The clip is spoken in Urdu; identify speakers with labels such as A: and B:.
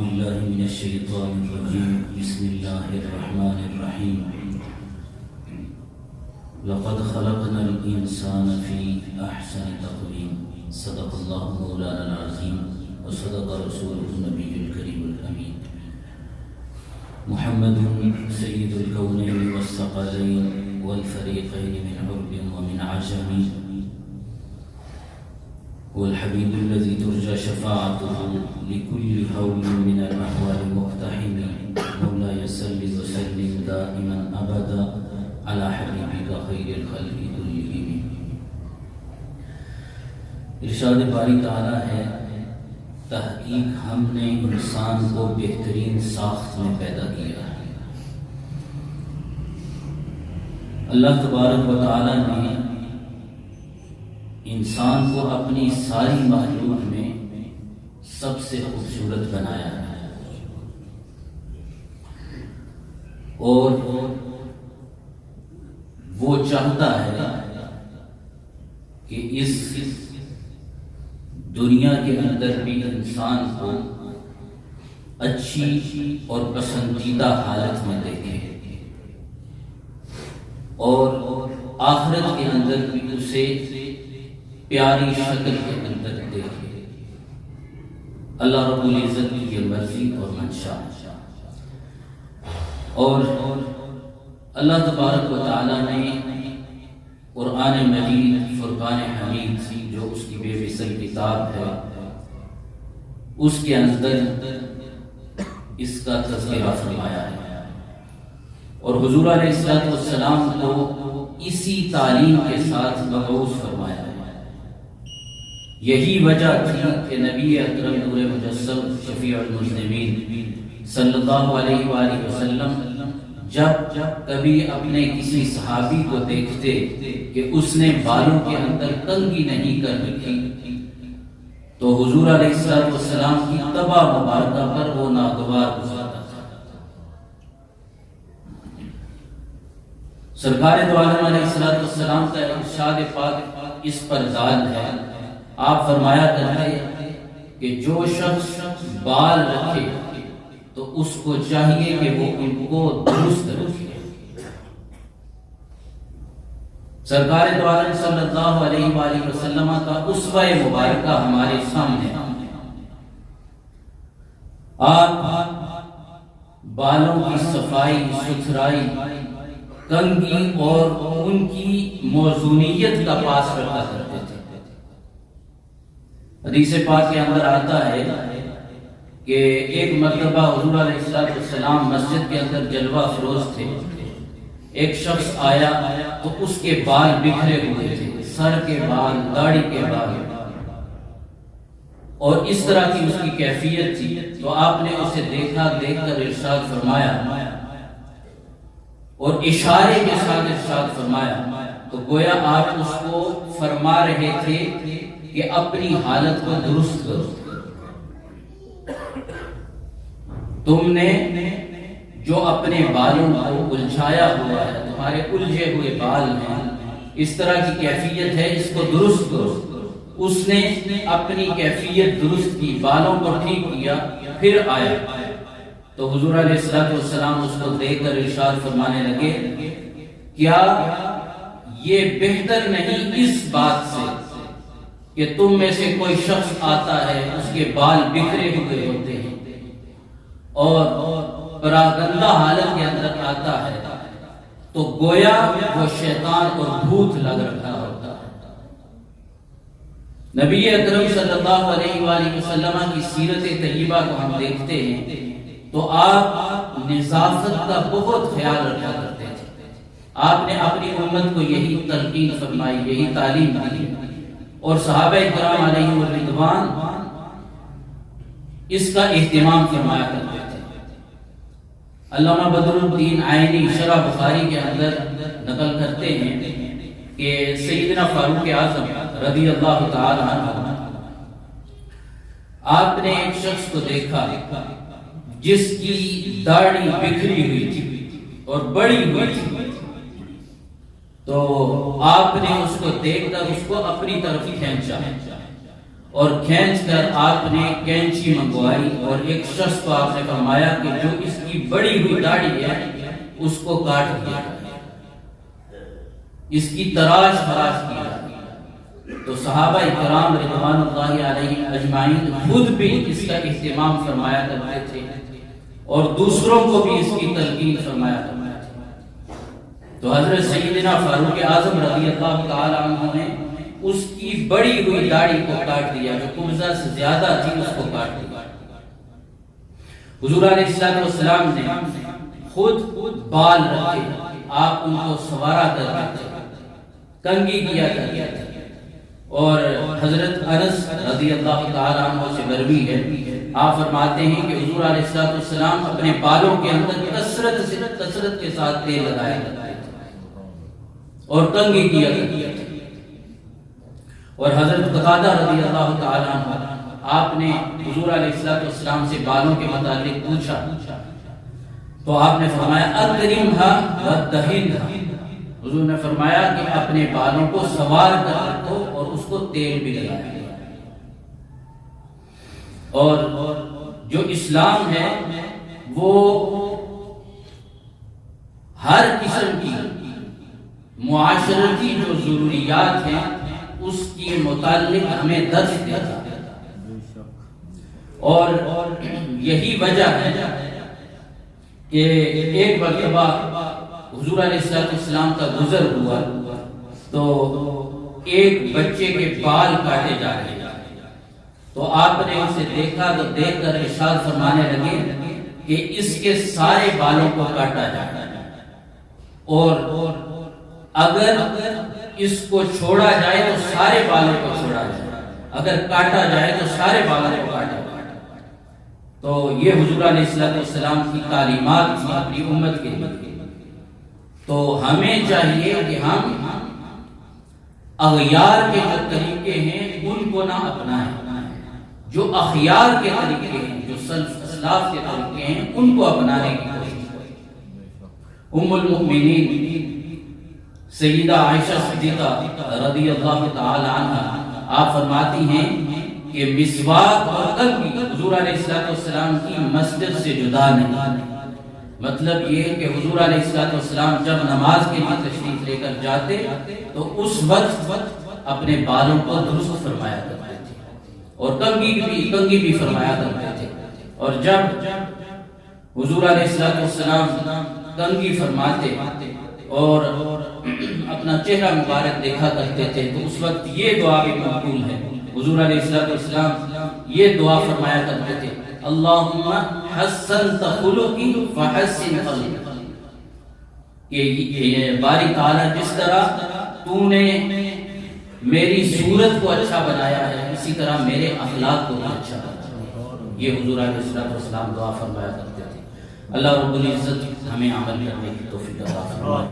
A: بالله من الشيطان الرجيم بسم الله الرحمن الرحيم لقد خلقنا الإنسان في أحسن تقويم صدق الله مولانا العظيم وصدق رسوله النبي الكريم الأمين محمد سيد الكونين والثقلين والفريقين من عرب ومن عجم والحبيب الذي ترجى شفاعته لكل هول من الأهوال مقتحم مولاي صل وسلم دائما أبدا على حبيبك خير الخلق كلهم. ارشاد باری تعالی ہے تحقیق ہم نے انسان کو بہترین ساخت میں پیدا کیا ہے. اللہ تبارک و تعالی نے انسان کو اپنی ساری مخلوق میں سب سے خوبصورت بنایا ہے اور وہ چاہتا ہے کہ اس دنیا کے اندر بھی انسان کو اچھی اور پسندیدہ حالت میں دیکھے اور آخرت کے اندر بھی اسے پیاری شکل کے اندر دیکھے. اللہ رب العزت کی یہ مرضی اور منشا اور اللہ تبارک و تعالی نے قرآن مجید فرقان حمید جو اس کی بے مثل کتاب ہے اس کے اندر اس کا تذکرہ فرمایا ہے اور حضور علیہ السلام کو اسی تعلیم کے ساتھ مبعوث فرمایا ہے. یہی وجہ تھی کہ نبی اکرم نور مجسم شفیع المذنبین صلی اللہ علیہ وآلہ وسلم جب کبھی اپنے کسی صحابی کو دیکھتے کہ اس نے بالوں کے اندر کنگھی نہیں کر رکھی تو حضور علیہ السلام کی تباہ مبارکہ پر وہ ناگوار گزارتا تھا. سرکار دو عالم علیہ السلام کا ارشاد پاک اس پر دال ہے. آپ فرمایا کرتے کہ جو شخص بال رکھے تو اس کو چاہیے کہ وہ ان کو درست رکھے. سرکار دو عالم صلی اللہ علیہ وآلہ وسلم کا اسوہ مبارکہ ہمارے سامنے. آپ بالوں کی صفائی ستھرائی کنگھی اور ان کی موزونیت کا پاس رکھا کرتے تھے. حدیث پاک کے اندر آتا ہے کہ ایک مرتبہ حضور علیہ السلام مسجد کے اندر جلوہ فروز تھے. ایک شخص آیا تو اس کے بال بکھرے ہوئے تھے, سر کے بال, داڑھی کے بال, اور اس طرح کی اس کی کیفیت تھی. تو آپ نے اسے دیکھ کر ارشاد فرمایا اور اشارے کے ساتھ ارشاد فرمایا. تو گویا آپ اس کو فرما رہے تھے کہ اپنی حالت کو درست کرو. تم نے جو اپنے بالوں کو الجھایا ہوا ہے, تمہارے الجھے ہوئے بال ہیں, اس طرح کی کیفیت ہے, اس کو درست کرو. اس نے اپنی کیفیت درست کی, بالوں کو ٹھیک کیا, پھر آیا تو حضور علیہ السلام اس کو دیکھ کر ارشاد فرمانے لگے کیا یہ بہتر نہیں اس بات سے کہ تم میں سے کوئی شخص آتا ہے اس کے بال بکھرے ہوئے ہوتے ہیں اور پراگندہ حالت کے اندر آتا ہے تو گویا وہ شیطان اور بھوت لگ رکھا ہوتا ہے. نبی اکرم صلی اللہ علیہ وآلہ وسلم کی سیرت طیبہ کو ہم دیکھتے ہیں تو آپ نظافت کا بہت خیال رکھا کرتے تھے. آپ نے اپنی امت کو یہی تلقین فرمائی, یہی تعلیم دی اور صحابہ کرام علیہم الرضوان اس کا اہتمام فرمایا کرتے تھے. علامہ بدر الدین عینی شرح بخاری کے اندر نقل کرتے ہیں کہ سیدنا فاروق اعظم رضی اللہ تعالی عنہ آپ نے ایک شخص کو دیکھا جس کی داڑھی بکھری ہوئی تھی اور بڑی ہوئی تھی. تو آپ نے اس کو دیکھ کر اس کو اپنی طرف کھینچا اور کھینچ کر آپ نے کینچی منگوائی اور ایک شخص کو آپ نے فرمایا کہ جو اس کی بڑی ہوئی داڑھی ہے اس کو کاٹ دیا، اس کی تراش خراش کیا۔ تو صحابہ کرام رضوان اللہ علیہم اجمعین خود بھی اس کا اہتمام فرمایا کرتے تھے اور دوسروں کو بھی اس کی تلقین فرمایا کرتے تھے۔ تو حضرت سیدنا فاروق اعظم رضی اللہ تعالی عنہ نے اس کی بڑی ہوئی داڑھی کو کاٹ دیا، جو قبضہ سے زیادہ تھی اس کو کاٹ دیا۔ حضور علیہ السلام نے خود بال رکھے، آپ ان کو سوارا کرتے تھے، کنگھی کیا کرتے تھے۔ اور حضرت انس رضی اللہ تعالی عنہ سے مروی ہے، آپ فرماتے ہیں کہ حضور علیہ السلام اپنے بالوں کے اندر کثرت کے ساتھ تیل لگایا کرتے تھے اور کنگھی کیا کرتے تھے۔ اور حضرت قتادہ رضی اللہ تعالی عنہ، آپ نے حضور علیہ السلام سے بالوں کے متعلق پوچھا تو آپ نے فرمایا اکرمھا ودہنھا، حضور نے فرمایا کہ اپنے بالوں کو سوار کر رکھو اور اس کو تیل بھی لگایا۔ اور جو اسلام ہے وہ ہر قسم کی معاشرتی جو ضروریات ہیں اس کی متعلق ہمیں درس دیتا ہے، اور یہی وجہ ہے کہ ایک مرتبہ حضور علیہ السلام کا گزر ہوا تو ایک بچے کے بال کاٹے جا رہے ہیں، تو آپ نے اسے دیکھا تو دیکھ کر ارشاد فرمانے لگے کہ اس کے سارے بالوں کو کاٹا جائے، اور اگر اس کو چھوڑا جائے تو سارے بالوں کو چھوڑا جائے، اگر کاٹا جائے تو سارے بالوں کو کاٹا جائے۔ تو یہ حضور علیہ السلام کی تعلیمات تھی اپنی امت کے لیے۔ تو ہمیں چاہیے کہ ہم اغیار کے جو طریقے ہیں ان کو نہ اپنائیں، جو اخیار کے طریقے ہیں، جو سلف اسلاف کے طریقے ہیں ان کو اپنانے کی کوشش کریں۔ ام المؤمنین سیدہ عائشہ صدیقہ رضی اللہ تعالی عنہ آپ فرماتی ہیں کہ مسواک اور کنگھی حضور علیہ السلام کی مسجد سے جدا نہیں۔ مطلب یہ کہ حضور علیہ السلام جب نماز کے لیے تشریف لے کر جاتے تو اس وقت اپنے بالوں کو درست فرمایا کرتے تھے اور کنگھی بھی فرمایا کرتے تھے، اور جب حضور علیہ السلام کنگھی فرماتے اور اپنا چہرہ مبارک دیکھا کرتے تھے تو اس وقت یہ دعا بھی مقبول ہے۔ حضور علیہ السلام یہ دعا فرمایا کرتے تھے، اللہم حسنت خلقی فحسن خلقی، کہ باری تعالیٰ جس طرح تو نے میری صورت کو اچھا بنایا ہے اسی طرح میرے اخلاق کو بھی اچھا بنایا۔ یہ حضور علیہ السلام دعا فرمایا کرتے تھے۔ اللہ رب العزت ہمیں عمل کرنے کی توفیق عطا فرمائے۔